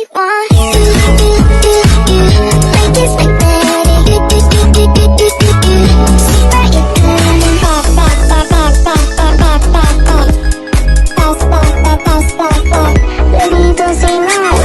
want like this, like that. See that you're good. Pop, pop, pop, pop, pop, pop, pop, pop, pop. Bounce, bounce, bounce, bounce, bounce. Baby, don't say no.